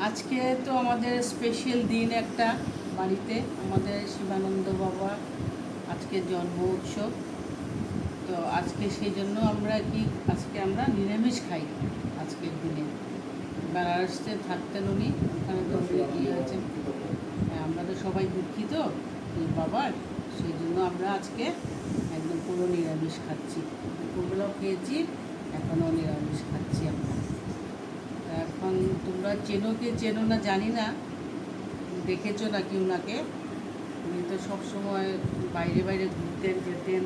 আজকে তো আমাদের স্পেশাল দিন একটা বাড়িতে, আমাদের শিবানন্দ বাবা আজকে জন্ম উৎসব। তো আজকে সেই জন্য আজকে আমরা নিরামিষ খাই আজকের দিনে। বেনারসে থাকতেন উনি, ওখানে তো ইয়ে হয়েছে। আমরা তো সবাই দুঃখিত বাবার, সেই জন্য আমরা আজকে একদম পুরো নিরামিষ খাচ্ছি। দুপুরবেলাও খেয়েছি, এখনও নিরামিষ খাচ্ছি আমরা। এখন তোমরা চেনো না জানি না, দেখেছো নাকি ওনাকে? উনি তো সবসময় বাইরে বাইরে ঘুরতেন যেতেন,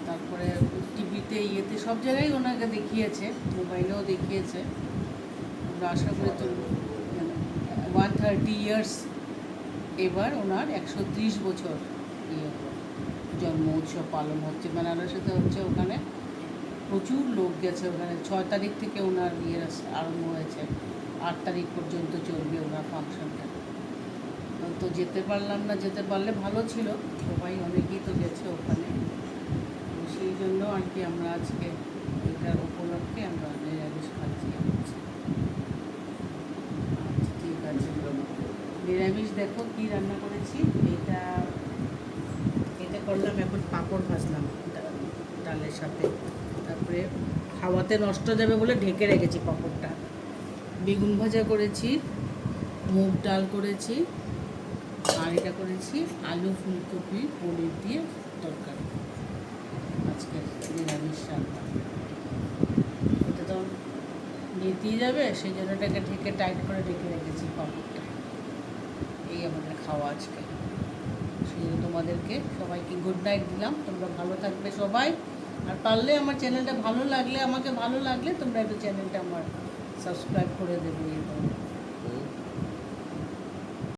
তারপরে টিভিতে ইয়েতে সব জায়গায় ওনাকে দেখিয়েছে, মোবাইলেও দেখিয়েছে। আমরা আশা করি তো 130 ইয়ার্স, এবার ওনার 130 বছর ইয়ে জন্ম উৎসব পালন হচ্ছে বেনারসেতে হচ্ছে। ওখানে প্রচুর লোক গেছে, ওখানে 6 তারিখ থেকে ওনার ইয়ে আরম্ভ হয়েছে, 8 তারিখ পর্যন্ত চলবে ওনার ফাংশনটা। তো যেতে পারলাম না, যেতে পারলে ভালো ছিল, সবাই অনেকেই তো গেছে ওখানে। তো সেই জন্য আর কি আমরা আজকে এটার উপলক্ষে আমরা নিরামিষ খাচ্ছি। আচ্ছা ঠিক আছে, নিরামিষ দেখো কী রান্না করেছি। এটা করলাম, এখন পাঁপড় ভাজলাম ডালের সাথে, তারপরে খাওয়াতে নষ্ট যাবে বলে ঢেকে রেখেছি পাঁপড়টা। বেগুন ভাজা করেছি, মুগ ডাল করেছি, আর এটা করেছি আলু ফুলকপি পনির দিয়ে তরকারি। আজকে নিরামিষ রান্না, এটা তো নিতেই যাবে, সেই জন্য এটাকে ঢেকে টাইট করে ঢেকে রেখেছি পাঁপড়টা। এই আমাদের খাওয়া আজকে। সেই জন্য তোমাদেরকে সবাইকে গুড নাইট দিলাম। তোমরা ভালো থাকবে সবাই, আর পারলে আমার চ্যানেলটা ভালো লাগলে, আমাকে ভালো লাগলে তোমরা একটু চ্যানেলটা আমার সাবস্ক্রাইব করে দেবে।